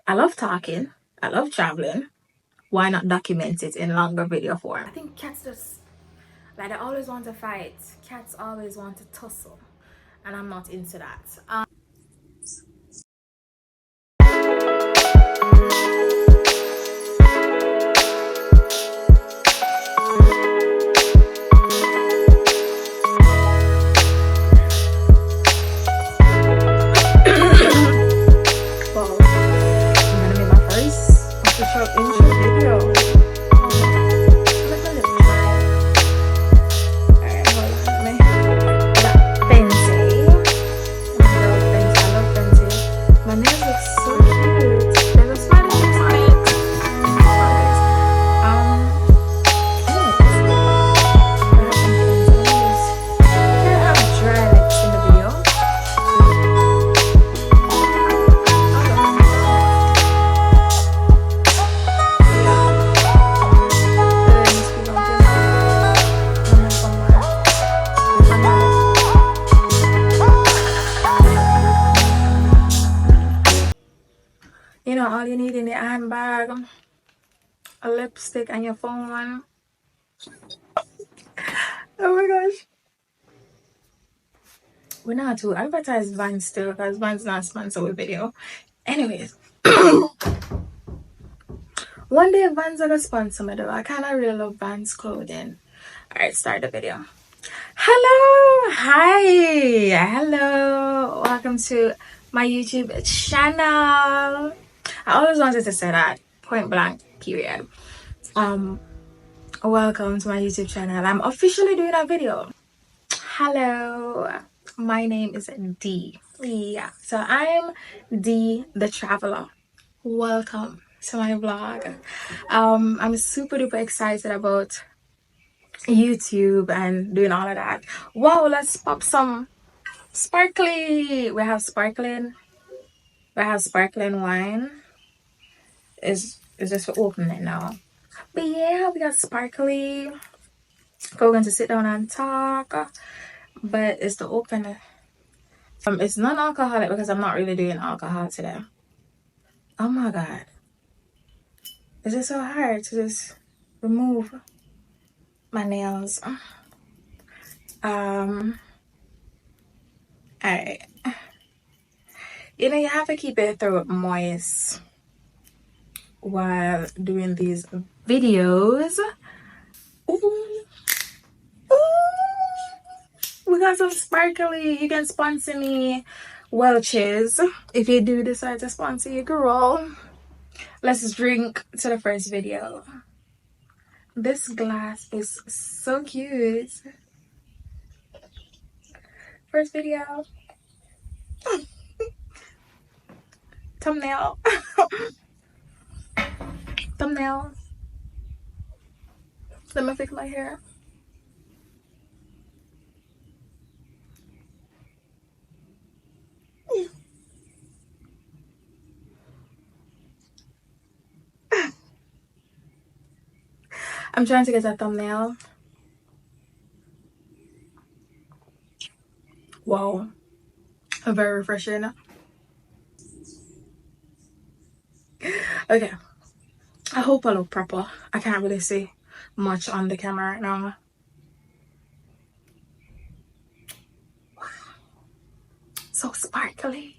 I love talking. I love traveling. Why not document it in longer video form? I think cats just, like, they always want to fight. Cats always want to tussle. And I'm not into that. Well, I'm gonna make my first official intro video. Let my lip dry. Alright, hold on. Let me. I got Fenty. My girl Fenty. I love Fenty. My nails look so cute. There's a smiley face on it. Anyways, I have some Fenty. Can I have dry lips in the video? You know, all you need in the handbag, a lipstick and your phone. Oh my gosh. We're not to advertise Vans still because Vans not sponsored with video. Anyways, one day Vans are gonna sponsor me though. I kind of really love Vans clothing. Alright, start the video. Hello, hi, hello, welcome to my YouTube channel. I always wanted to say that, point blank, period. Welcome to my YouTube channel. I'm officially doing a video. Hello, my name is D. Yeah, so I'm D the Traveler. Welcome to my vlog. I'm super duper excited about YouTube and doing all of that. Wow, let's pop some sparkly. We have sparkling wine. Is just for opening now. But yeah, we got sparkly. We're going to sit down and talk. But it's the open. It's non-alcoholic because I'm not really doing alcohol today. Oh my god. Is it so hard to just remove my nails? Alright. You know, you have to keep your throat moist while doing these videos. Ooh. Ooh. We got some sparkly. You can sponsor me, Welch's, if you do decide to sponsor your girl. Let's drink to the first video. This glass is so cute. First video. Thumbnail. Thumbnail. Let me fix my hair. I'm trying to get a thumbnail. Wow. Very refreshing. Okay. I hope I look proper. I can't really see much on the camera right now. Wow. So sparkly.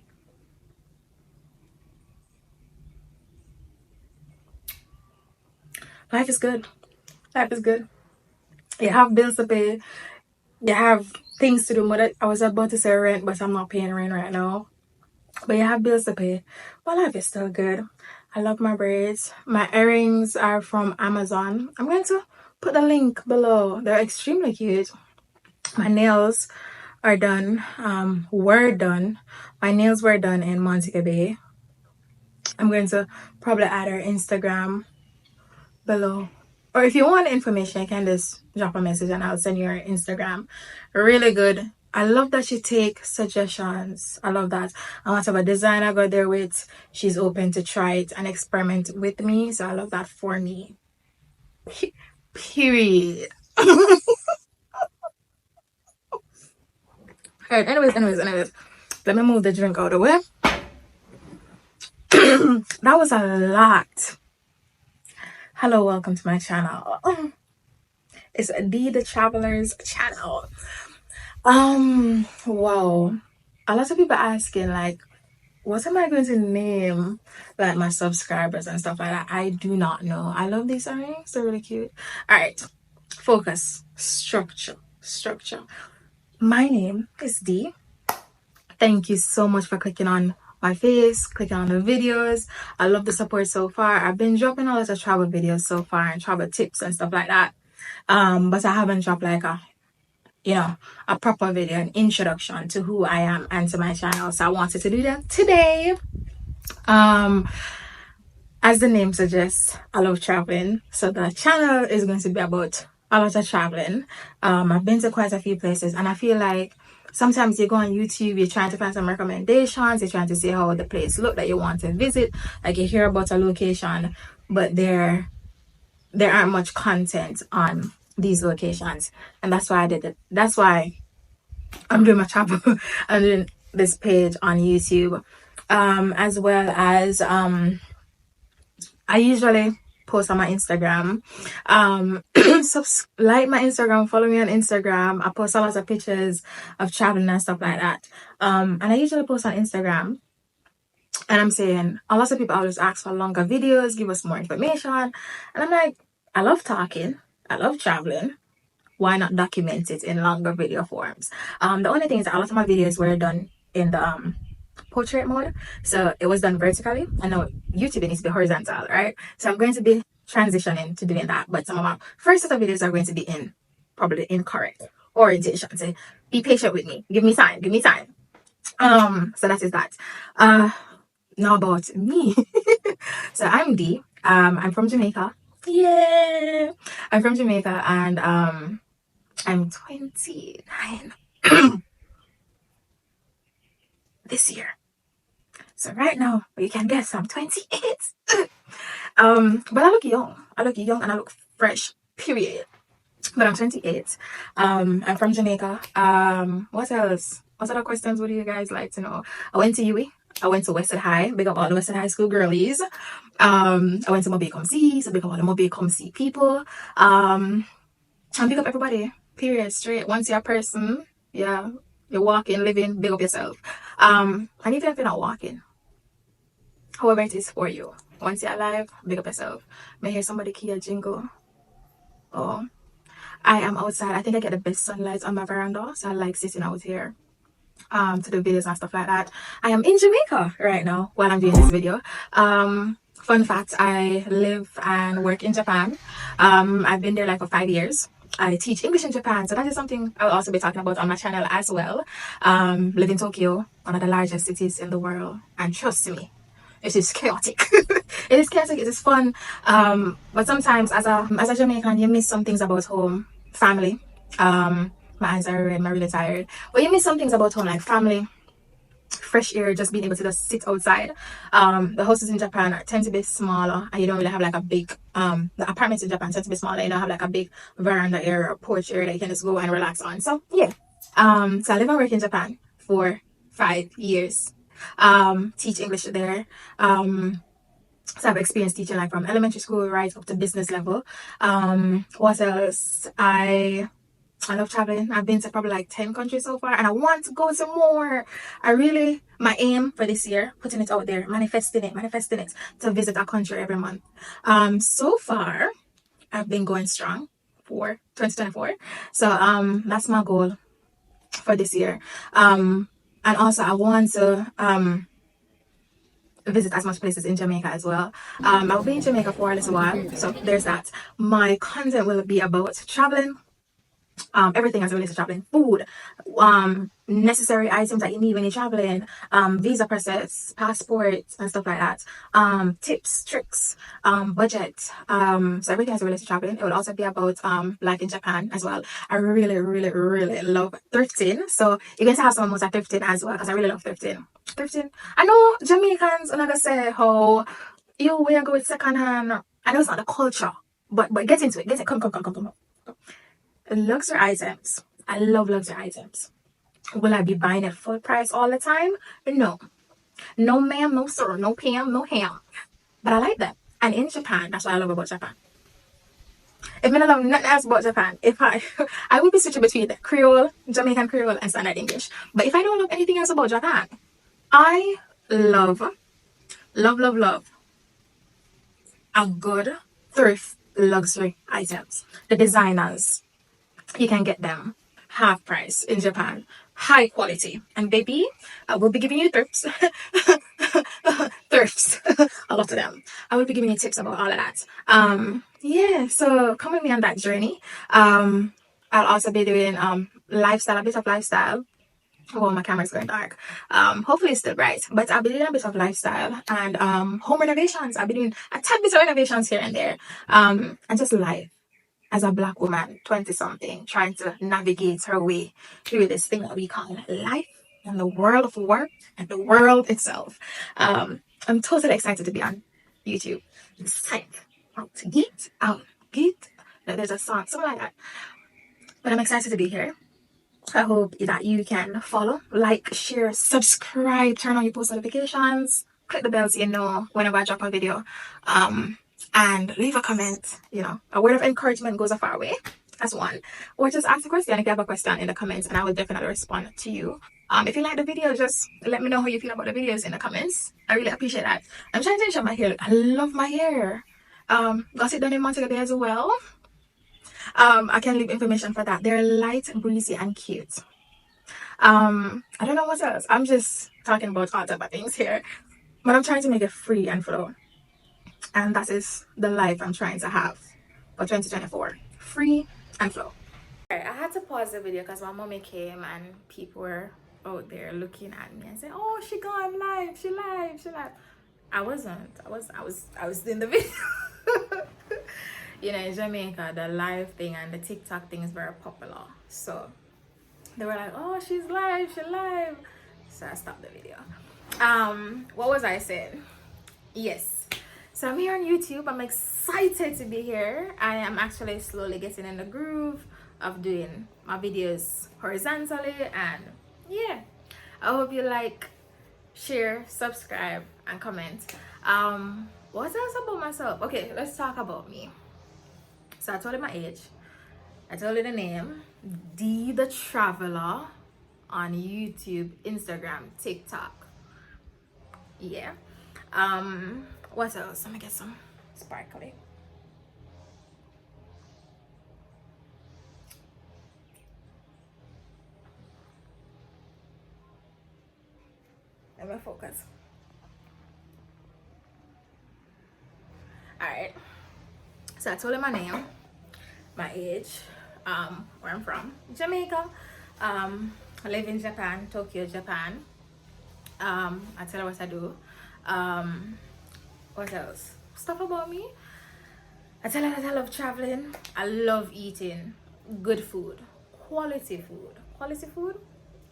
Life is good. Life is good. You have bills to pay. You have things to do. I was about to say rent, but I'm not paying rent right now. But you have bills to pay. But life is still good. I love my braids. My earrings are from Amazon. I'm going to put the link below. They're extremely cute. My nails are done. Were done. My nails were done in Montego Bay. I'm going to probably add her Instagram below. Or if you want information, you can just drop a message and I'll send you her Instagram. Really good. I love that she takes suggestions. I love that. And whatever design I got there with, she's open to try it and experiment with me. So I love that for me. Period. Alright, anyways. Let me move the drink out of the way. that was a lot. Hello, welcome to my channel. It's the Travelers channel. Wow. A lot of people asking like, what am I going to name like my subscribers and stuff like that? I do not know. I love these earrings. They're really cute. All right. Focus. Structure. My name is Dee. Thank you so much for clicking on my face, clicking on the videos. I love the support so far. I've been dropping a lot of travel videos so far and travel tips and stuff like that. But I haven't dropped like a proper video, an introduction to who I am and to my channel. So I wanted to do that today. As the name suggests, I love traveling. So the channel is going to be about a lot of traveling. I've been to quite a few places, and I feel like sometimes you go on YouTube, you're trying to find some recommendations, you're trying to see how the place look that you want to visit. Like you hear about a location, but there aren't much content on these locations. And that's why I did it. That's why I'm doing my travel. I'm doing this page on YouTube. As well as I usually post on my Instagram. Like my Instagram, follow me on Instagram. I post a lot of pictures of traveling and stuff like that. And I usually post on Instagram. And I'm saying a lot of people always ask for longer videos, give us more information. And I'm like, I love talking. I love traveling. Why not document it in longer video forms? The only thing is that a lot of my videos were done in the portrait mode, so it was done vertically. I know YouTube needs to be horizontal, right? So I'm going to be transitioning to doing that, but some of my first set of videos are going to be in probably incorrect orientation. So be patient with me, give me time. So that is that. Now about me. So I'm Dee. I'm from Jamaica. Yeah, I'm from Jamaica, and I'm 29 this year. So right now, you can guess I'm 28. But I look young. And I look fresh, period. But I'm 28. I'm from Jamaica. What else? What other questions would you guys like to know? I went to UWI. I went to Westside High. Big up all the Westside High School girlies. I went to Mobile Come See. So big up all the Mobile Come See people. And big up everybody. Period. Straight. Once you're a person, yeah, you're walking, living, big up yourself. And even if you're not walking, however it is for you, once you're alive, big up yourself. May hear somebody key a jingle. Oh, I am outside. I think I get the best sunlight on my veranda, so I like sitting out here to do videos and stuff like that. I am in Jamaica right now while I'm doing this video. Fun fact, I live and work in Japan. I've been there like for 5 years. I teach English in Japan, so that is something I'll also be talking about on my channel as well. Live in Tokyo, one of the largest cities in the world, and trust me, it is chaotic. It is chaotic, it is fun, but sometimes as a Jamaican, you miss some things about home. Family, my eyes are red, I'm really tired, but you miss some things about home, like family, fresh air, just being able to just sit outside. The houses in Japan tend to be smaller, and you don't really have like a big the apartments in Japan tend to be smaller. You don't have like a big veranda area or porch area that you can just go and relax on. So yeah, so I live and work in Japan for 5 years. Teach English there. So I've experienced teaching like from elementary school right up to business level. What else? I love traveling. I've been to probably like 10 countries so far, and I want to go to more. My aim for this year, putting it out there, manifesting it to visit a country every month. So far I've been going strong for 2024. So that's my goal for this year. And also I want to visit as much places in Jamaica as well. I'll be in Jamaica for a little while, so there's that. My content will be about traveling, everything as it relates to traveling, food, necessary items that you need when you're traveling, visa process, passports and stuff like that, tips, tricks, budget, so everything as it relates to traveling. It will also be about life in Japan as well. I really love thrifting, so you're going to have some moments at thrifting as well, because I really love thrifting. I know Jamaicans are not gonna say how you we are go with second hand. I know it's not the culture, but get into it. Come. Luxury items. I love luxury items. Will I be buying it full price all the time? No. No ma'am, no sir, no Pam, no ham. But I like that. And in Japan, that's what I love about Japan. If I love nothing else about Japan, if I I would be switching between the Creole, Jamaican Creole, and standard English. But if I don't love anything else about Japan, I love, love, love, love a good thrift luxury items. The designers, you can get them half price in Japan, high quality. And baby, I will be giving you thrifts, thrifts, a lot of them. I will be giving you tips about all of that. Yeah, so come with me on that journey. I'll also be doing lifestyle, a bit of lifestyle. Well, my camera's going dark. Hopefully it's still bright, but I'll be doing a bit of lifestyle and home renovations. I'll be doing a tad bit of renovations here and there. And just life as a black woman, 20 something, trying to navigate her way through this thing that we call life and the world of work and the world itself. I'm totally excited to be on YouTube. Excited to get out, get. There's a song, something like that. But I'm excited to be here. I hope that you can follow, like, share, subscribe, turn on your post notifications, click the bell so you know whenever I drop a video. And leave a comment. You know, a word of encouragement goes a far way. That's one. Or just ask a question if you have a question in the comments, and I will definitely respond to you. If you like the video, just let me know how you feel about the videos in the comments. I really appreciate that. I'm trying to enjoy my hair. I love my hair. Got it done in Montego Bay as well. I can leave information for that. They're light, breezy, and cute. I don't know what else. I'm just talking about all type of things here, but I'm trying to make it free and flow. And that is the life I'm trying to have for 2024. Free and flow. Alright, I had to pause the video because my mommy came and people were out there looking at me and saying, "Oh, she gone live, she live, she live." I wasn't. I was doing the video. You know, in Jamaica, the live thing and the TikTok thing is very popular. So they were like, "Oh, she's live, she live." So I stopped the video. What was I saying? Yes. So I'm here on YouTube. I'm excited to be here. I am actually slowly getting in the groove of doing my videos horizontally, and yeah, I hope you like, share, subscribe, and comment. What else about myself? Okay, let's talk about me. So I told you my age. I told you the name. D the Traveler on YouTube, Instagram, TikTok. Yeah. What else? Let me get some sparkly. Let me focus. Alright. So I told him my name, my age, where I'm from, Jamaica. I live in Japan, Tokyo, Japan. I tell her what I do. What else? Stuff about me. I tell her that I love traveling. I love eating good food, quality food. Quality food.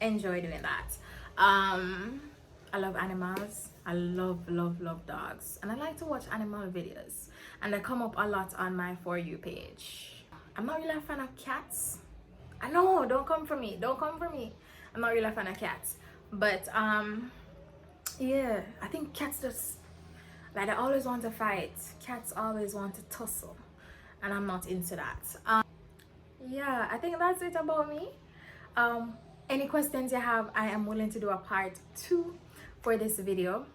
Enjoy doing that. I love animals. I love dogs, and I like to watch animal videos, and they come up a lot on my For You page. I'm not really a fan of cats. I know, don't come for me. I'm not really a fan of cats, but yeah, I think cats just like, they always want to fight. Cats always want to tussle, and I'm not into that. Yeah, I think that's it about me. Any questions you have, I am willing to do a part 2 for this video.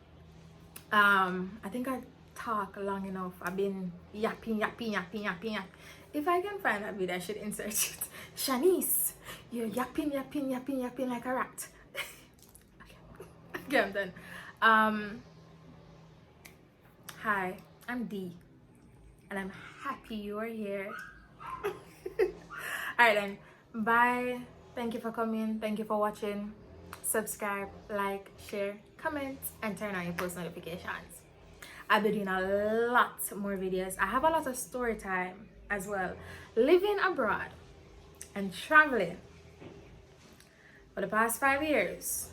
I think I talk long enough. I've been yapping. If I can find that video, I should insert it. Shanice, you're yapping like a rat. Okay, I'm done. Hi, I'm D, and I'm happy you are here. Alright then, bye. Thank you for coming. Thank you for watching. Subscribe, like, share, comment, and turn on your post notifications. I'll be doing a lot more videos. I have a lot of story time as well. Living abroad and traveling for the past 5 years,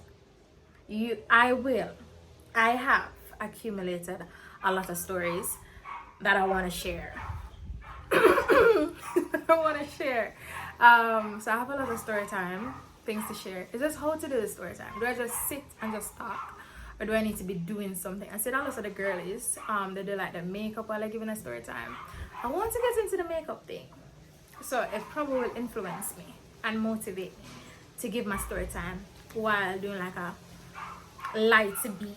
I have accumulated a lot of stories that I want to share. So I have a lot of story time, things to share. It's just how to do the story time. Do I just sit and just talk? or do I need to be doing something? I said, also the girlies, they do like the makeup while I giving a story time. I want to get into the makeup thing, so it probably will influence me and motivate me to give my story time while doing like a light beat.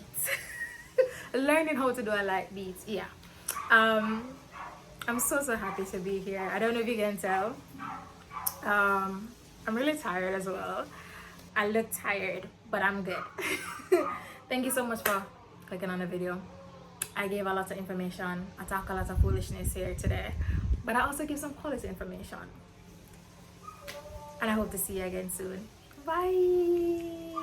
Learning how to do a light beat. Yeah. I'm so happy to be here. I don't know if you can tell. I'm really tired as well. I look tired, but I'm good. Thank you so much for clicking on the video. I gave a lot of information. I talk a lot of foolishness here today, but I also give some quality information. And I hope to see you again soon. Bye.